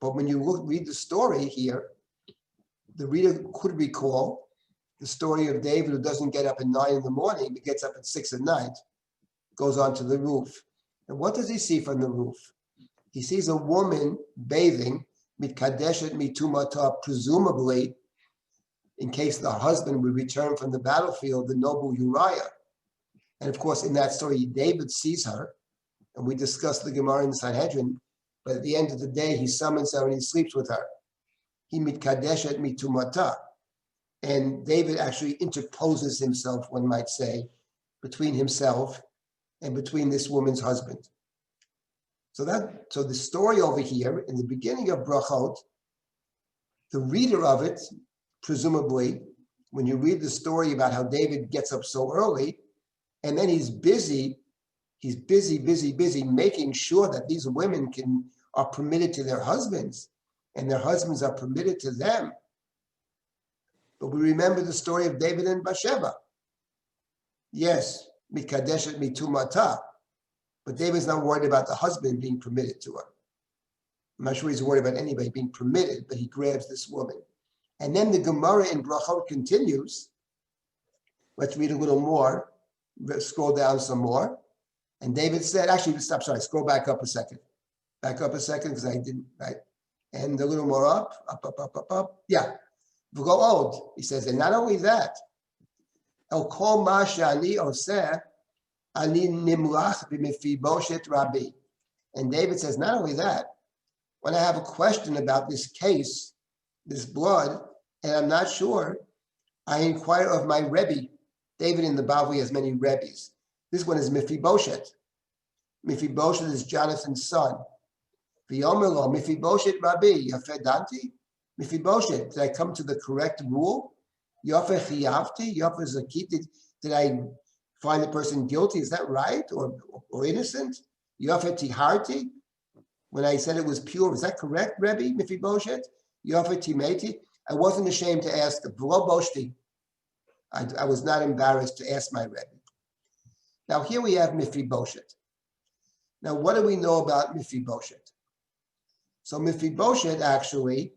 But when you read the story here, the reader could recall the story of David who doesn't get up at 9 in the morning, but gets up at 6 at night, goes onto the roof. And what does he see from the roof? He sees a woman bathing, mitkadeshet mitumata, presumably, in case the husband would return from the battlefield, the noble Uriah. And of course, in that story, David sees her, and we discussed the Gemara in the Sanhedrin, but at the end of the day, he summons her and he sleeps with her. He mitkadeshet mitumata. And David actually interposes himself, one might say, between himself and between this woman's husband. So the story over here, in the beginning of Brachot, the reader of it, presumably, when you read the story about how David gets up so early, and then he's busy making sure that these women are permitted to their husbands, and their husbands are permitted to them. But we remember the story of David and Bathsheba. Yes, mikadeshet mitumata, but David's not worried about the husband being permitted to her. I'm not sure he's worried about anybody being permitted, but he grabs this woman. And then the Gemara in Brachot continues. Let's read a little more. Scroll down some more. And David said, actually, scroll back up a second. Back up a second, because I didn't, right? And a little more up. Yeah. V'go'od, he says, and not only that, El kol ma she'ani oseh, ani nimlach b'mefiboshet Rabbi. And David says, not only that, when I have a question about this case, this blood, and I'm not sure, I inquire of my Rebbe. David in the Bavli has many Rebbes. This one is Mephibosheth. Mephibosheth is Jonathan's son. V'yomer lo, Mephibosheth Rabbi, yafeh danti? Mephibosheth, did I come to the correct rule? Yafeh chiyavti, yafeh zakit, did I find the person guilty? Is that right or innocent? Yafeh tiharti, when I said it was pure, is that correct, Rebbe, Mephibosheth? Yafeh timeti, I wasn't ashamed to ask the V'lo boshti. I was not embarrassed to ask my Rebbe. Now here we have Mephibosheth. Now what do we know about Mephibosheth? So Mephibosheth actually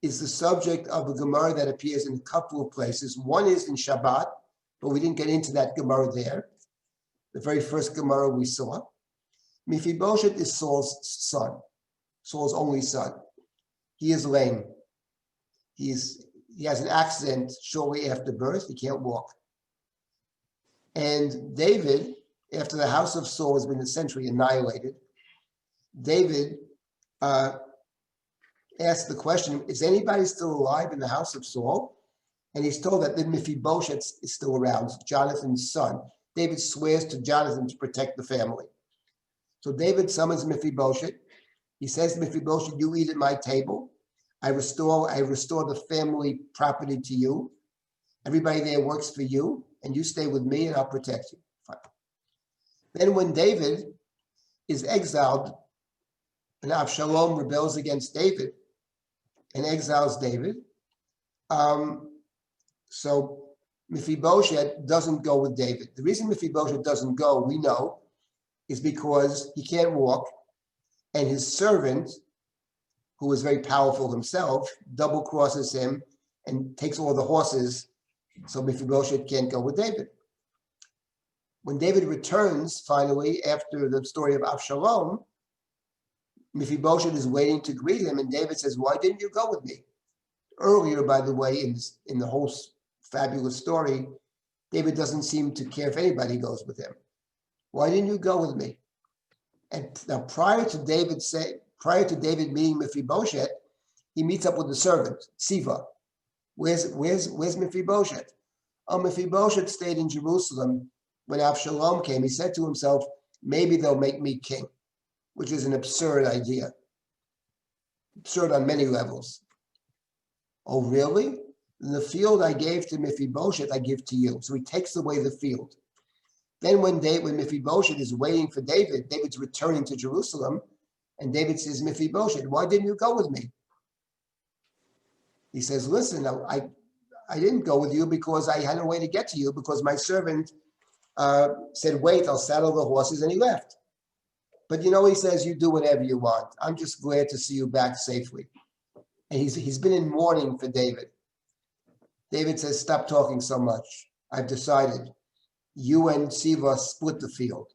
is the subject of a Gemara that appears in a couple of places. One is in Shabbat, but we didn't get into that Gemara there. The very first Gemara we saw. Mephibosheth is Saul's son, Saul's only son. He is lame. He has an accident shortly after birth. He can't walk. And David, after the house of Saul has been essentially annihilated, David asked the question, is anybody still alive in the house of Saul? And he's told that the Mephibosheth is still around, Jonathan's son. David swears to Jonathan to protect the family. So David summons Mephibosheth. He says to Mephibosheth, you eat at my table. I restore the family property to you. Everybody there works for you, and you stay with me and I'll protect you. Fine. Then when David is exiled, and Absalom rebels against David and exiles David, so Mephibosheth doesn't go with David. The reason Mephibosheth doesn't go, we know, is because he can't walk, and his servant, who is very powerful himself, double crosses him and takes all the horses, so Mephibosheth can't go with David. When David returns, finally, after the story of Absalom, Mephibosheth is waiting to greet him, and David says, why didn't you go with me? Earlier, by the way, in the whole fabulous story, David doesn't seem to care if anybody goes with him. Why didn't you go with me? And now prior to David meeting Mephibosheth, he meets up with the servant, Siva. Where's Mephibosheth? Oh, Mephibosheth stayed in Jerusalem when Absalom came. He said to himself, maybe they'll make me king, which is an absurd idea. Absurd on many levels. Oh, really? The field I gave to Mephibosheth, I give to you. So he takes away the field. Then when Mephibosheth is waiting for David, David's returning to Jerusalem, and David says, Mephibosheth, why didn't you go with me? He says, listen, I didn't go with you because I had a way to get to you because my servant said, wait, I'll saddle the horses, and he left. But he says, you do whatever you want. I'm just glad to see you back safely. And he's been in mourning for David. David says, stop talking so much. I've decided. You and Siva split the field.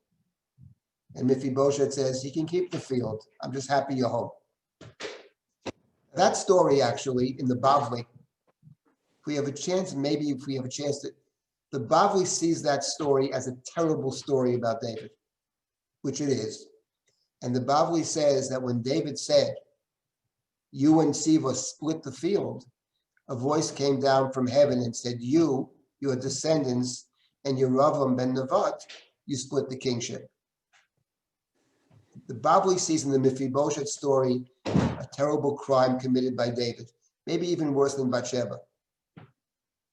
And Mephibosheth says, he can keep the field. I'm just happy you're home. That story, actually, in the Bavli, if we have a chance, the Bavli sees that story as a terrible story about David, which it is. And the Bavli says that when David said, you and Siva split the field, a voice came down from heaven and said, your descendants, and Yeravam ben Nevat, you split the kingship. The Bavli sees in the Mephibosheth story a terrible crime committed by David, maybe even worse than Bathsheba,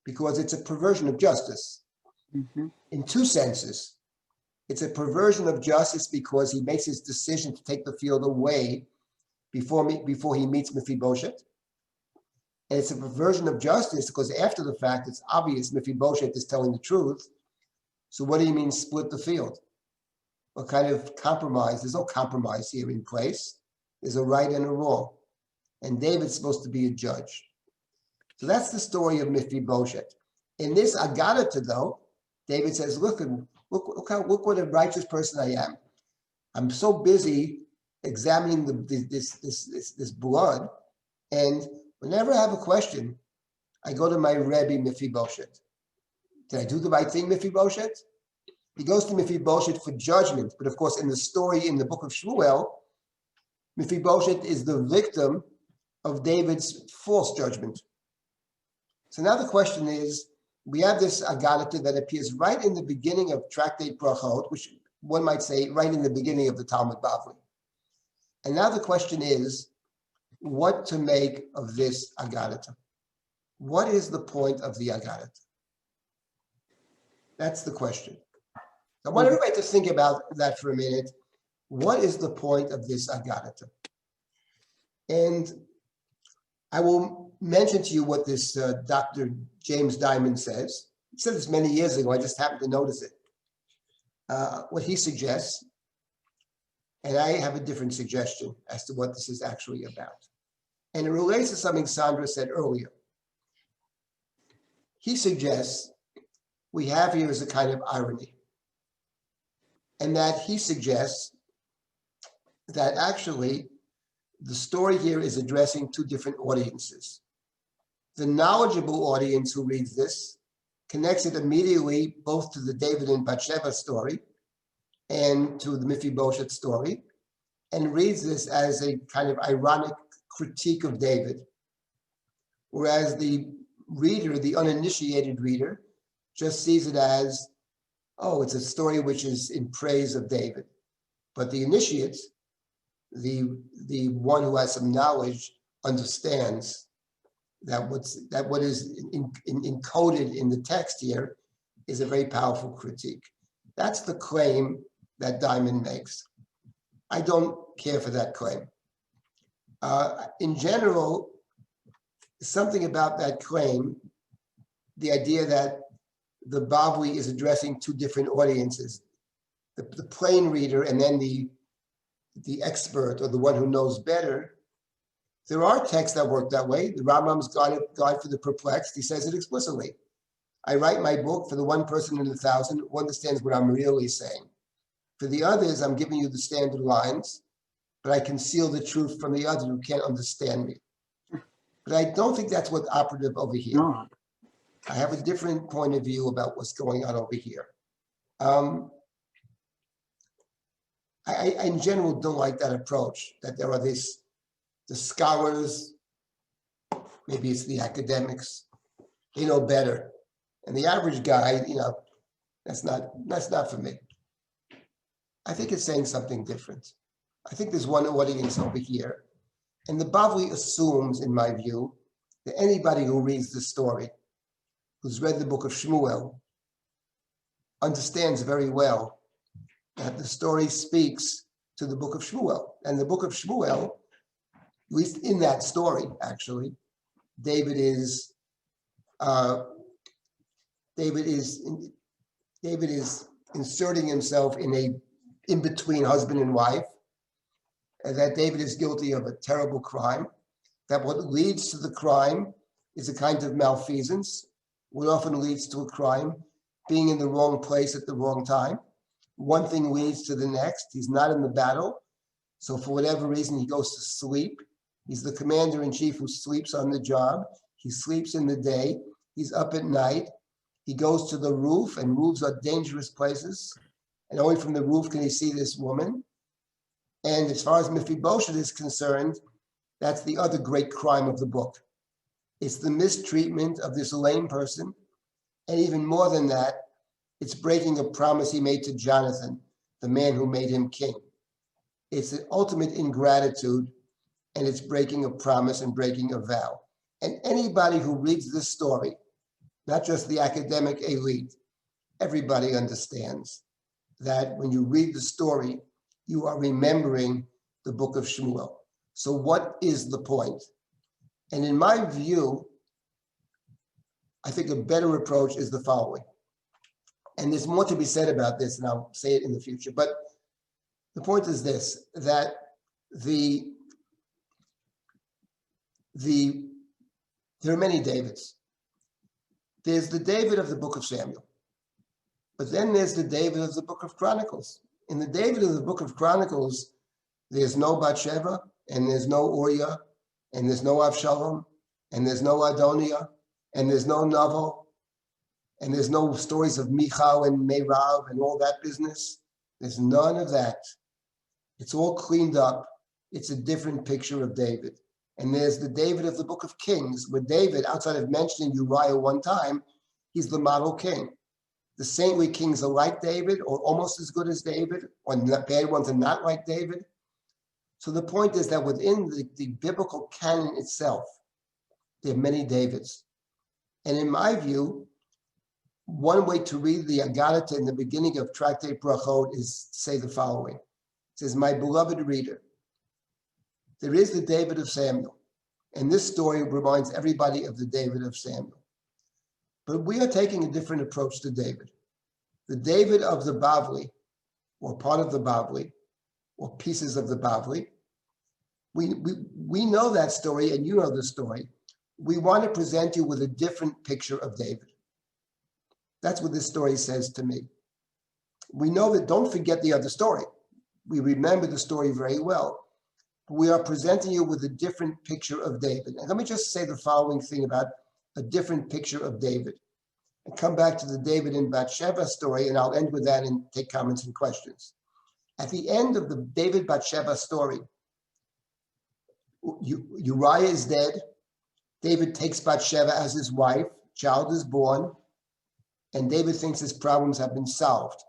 because it's a perversion of justice in two senses. It's a perversion of justice because he makes his decision to take the field away before he meets Mephibosheth. And it's a perversion of justice because after the fact, it's obvious Mephibosheth is telling the truth. So what do you mean split the field? What kind of compromise? There's no compromise here in place. There's a right and a wrong. And David's supposed to be a judge. So that's the story of Mephibosheth. In this Agadah, though, David says, look what a righteous person I am. I'm so busy examining this blood, and whenever I have a question, I go to my Rebbe Mephibosheth. Did I do the right thing, Mephibosheth? He goes to Mephibosheth for judgment, but of course in the story in the book of Shmuel, Mephibosheth is the victim of David's false judgment. So now the question is, we have this Agadah that appears right in the beginning of Tractate Brachot, which one might say right in the beginning of the Talmud Bavli. And now the question is, what to make of this Agadah? What is the point of the Agadah? That's the question. I want everybody to think about that for a minute. What is the point of this Agadah? And I will mention to you what this Dr. James Diamond says. He said this many years ago. I just happened to notice it. What he suggests, and I have a different suggestion as to what this is actually about. And it relates to something Sandra said earlier. He suggests we have here is a kind of irony. And that he suggests that actually the story here is addressing two different audiences. The knowledgeable audience who reads this connects it immediately both to the David and Bathsheba story and to the Mephibosheth story, and reads this as a kind of ironic critique of David. Whereas the reader, the uninitiated reader, just sees it as, oh, it's a story which is in praise of David. But the initiate, the one who has some knowledge, understands that what is encoded in the text here is a very powerful critique. That's the claim that Diamond makes. I don't care for that claim. In general, something about that claim, the idea that the Bavli is addressing two different audiences, the plain reader and then the expert or the one who knows better. There are texts that work that way. The Rambam's Guide for the Perplexed, he says it explicitly. I write my book for the one person in 1,000 who understands what I'm really saying. For the others, I'm giving you the standard lines, but I conceal the truth from the others who can't understand me. But I don't think that's what's operative over here. No. I have a different point of view about what's going on over here. I in general don't like that approach, that there are the scholars, maybe it's the academics, they know better. And the average guy, that's not for me. I think it's saying something different. I think there's one audience over here. And the Bavli assumes, in my view, that anybody who reads the story, who's read the book of Shmuel, understands very well that the story speaks to the book of Shmuel. And the book of Shmuel, at least in that story, actually, David is David is inserting himself in between husband and wife, and that David is guilty of a terrible crime, that what leads to the crime is a kind of malfeasance, what often leads to a crime, being in the wrong place at the wrong time. One thing leads to the next. He's not in the battle, so for whatever reason, he goes to sleep. He's the commander-in-chief who sleeps on the job. He sleeps in the day. He's up at night. He goes to the roof, and roofs are dangerous places. And only from the roof can he see this woman. And as far as Mephibosheth is concerned, that's the other great crime of the book. It's the mistreatment of this lame person. And even more than that, it's breaking a promise he made to Jonathan, the man who made him king. It's an ultimate ingratitude, and it's breaking a promise and breaking a vow. And anybody who reads this story, not just the academic elite, everybody understands that when you read the story, you are remembering the book of Shmuel. So what is the point? And in my view, I think a better approach is the following. And there's more to be said about this, and I'll say it in the future. But the point is this, that there are many Davids. There's the David of the book of Samuel. But then there's the David of the book of Chronicles. In the David of the book of Chronicles, there's no Bathsheba, and there's no Uriah, and there's no Avshalom, and there's no Adoniah, and there's no Naval, and there's no stories of Michal and Merav and all that business. There's none of that. It's all cleaned up. It's a different picture of David. And there's the David of the book of Kings, where David, outside of mentioning Uriah one time, he's the model king. The saintly kings are like David, or almost as good as David, or bad ones are not like David. So the point is that within the biblical canon itself, there are many Davids. And in my view, one way to read the Agadah in the beginning of Tractate Brachot is to say the following. It says, my beloved reader, there is the David of Samuel, and this story reminds everybody of the David of Samuel. But we are taking a different approach to David. The David of the Bavli, or part of the Bavli, or pieces of the Bavli, we know that story, and you know the story. We want to present you with a different picture of David. That's what this story says to me. We know that, don't forget the other story. We remember the story very well. We are presenting you with a different picture of David. And let me just say the following thing about a different picture of David. And come back to the David and Bathsheba story, and I'll end with that and take comments and questions. At the end of the David Bathsheba story, Uriah is dead. David takes Bathsheba as his wife. Child is born. And David thinks his problems have been solved.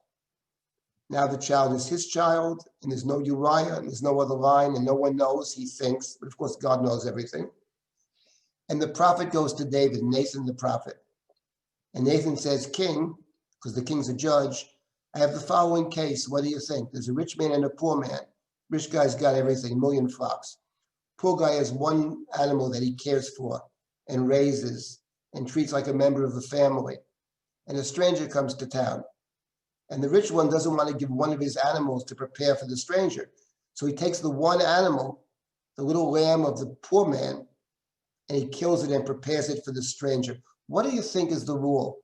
Now the child is his child, and there's no Uriah, and there's no other line, and no one knows, he thinks. But of course, God knows everything. And the prophet goes to David, Nathan the prophet. And Nathan says, King, because the king's a judge, I have the following case. What do you think? There's a rich man and a poor man. Rich guy's got everything, 1 million flocks. Poor guy has one animal that he cares for and raises and treats like a member of the family. And a stranger comes to town. And the rich one doesn't want to give one of his animals to prepare for the stranger. So he takes the one animal, the little lamb of the poor man, and he kills it and prepares it for the stranger. What do you think is the rule?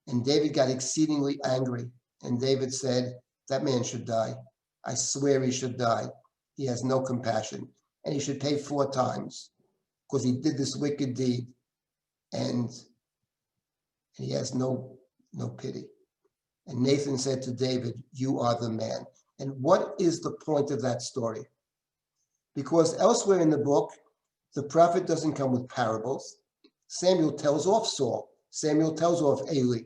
And David got exceedingly angry. And David said, that man should die. I swear he should die. He has no compassion. And he should pay 4 times because he did this wicked deed. And he has no pity. And Nathan said to David, you are the man. And what is the point of that story? Because elsewhere in the book, the prophet doesn't come with parables. Samuel tells off Saul. Samuel tells off Eli.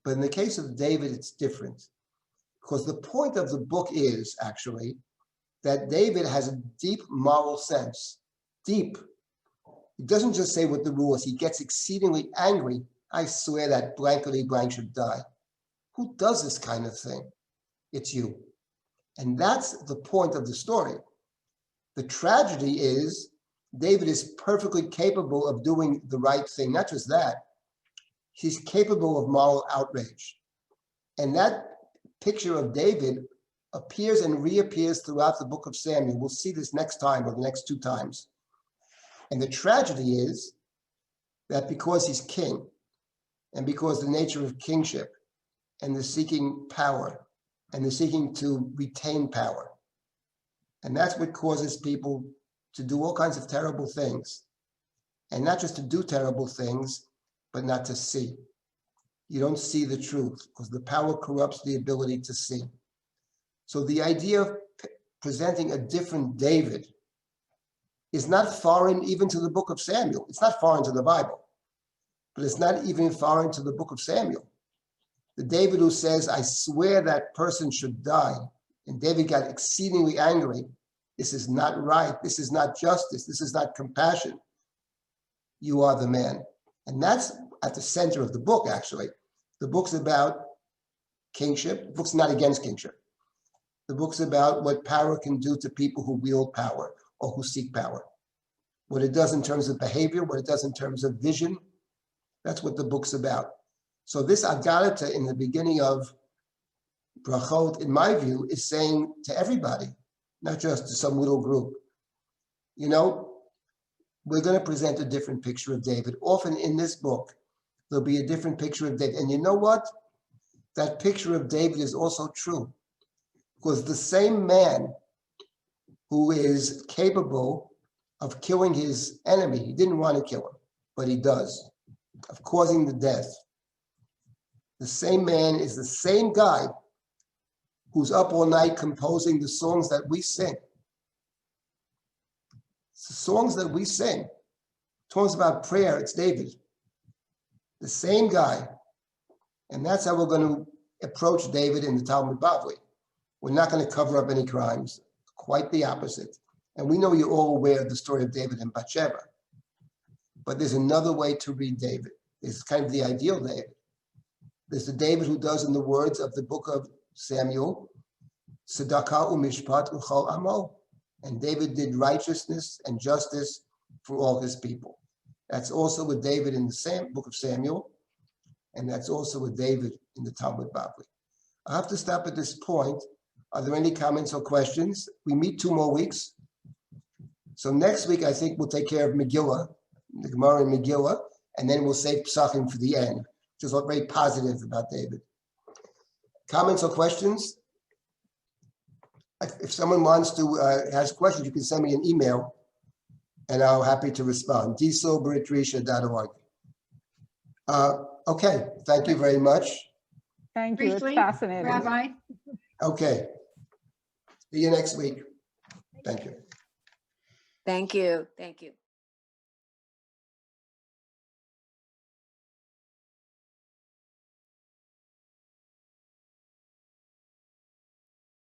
But in the case of David, it's different. Because the point of the book is actually that David has a deep moral sense. Deep. He doesn't just say what the rule is. He gets exceedingly angry. I swear that blankety blank should die. Who does this kind of thing? It's you. And that's the point of the story. The tragedy is David is perfectly capable of doing the right thing. Not just that, he's capable of moral outrage. And that picture of David appears and reappears throughout the book of Samuel. We'll see this next time or the next 2 times. And the tragedy is that because he's king, and because the nature of kingship and the seeking power and the seeking to retain power, and that's what causes people to do all kinds of terrible things. And not just to do terrible things, but not to see. You don't see the truth because the power corrupts the ability to see. So the idea of presenting a different David is not foreign even to the book of Samuel. It's not foreign to the Bible, but it's not even foreign to the book of Samuel. The David who says, I swear that person should die. And David got exceedingly angry. This is not right. This is not justice. This is not compassion. You are the man. And that's at the center of the book, actually. The book's about kingship. The book's not against kingship. The book's about what power can do to people who wield power or who seek power. What it does in terms of behavior, what it does in terms of vision. That's what the book's about. So this Agarata in the beginning of Brachot, in my view, is saying to everybody, not just to some little group, you know, we're going to present a different picture of David. Often in this book, there'll be a different picture of David. And you know what? That picture of David is also true. Because the same man who is capable of killing his enemy, he didn't want to kill him, but he does, of causing the death. The same man is the same guy who's up all night composing the songs that we sing. It's the songs that we sing. Songs about prayer, it's David. The same guy. And that's how we're going to approach David in the Talmud Bavli. We're not going to cover up any crimes, quite the opposite. And we know you're all aware of the story of David and Bathsheba. But there's another way to read David. It's kind of the ideal David. There's the David who does, in the words of the book of Samuel, Tzedakah u'mishpat u'chol amo. And David did righteousness and justice for all his people. That's also with David in the book of Samuel. And that's also with David in the Talmud Bavli. I have to stop at this point. Are there any comments or questions? We meet 2 more weeks. So next week, I think we'll take care of Megillah, the Gemara and Megillah, and then we'll save Psachim for the end, which is very positive about David. Comments or questions? If someone wants to has questions, you can send me an email, and I'll be happy to respond. dsilber@drisha.org. Okay, thank you very much. Thank you. It's Briefly, fascinating. Rabbi, Okay. See you next week. Thank you. Thank you. Thank you.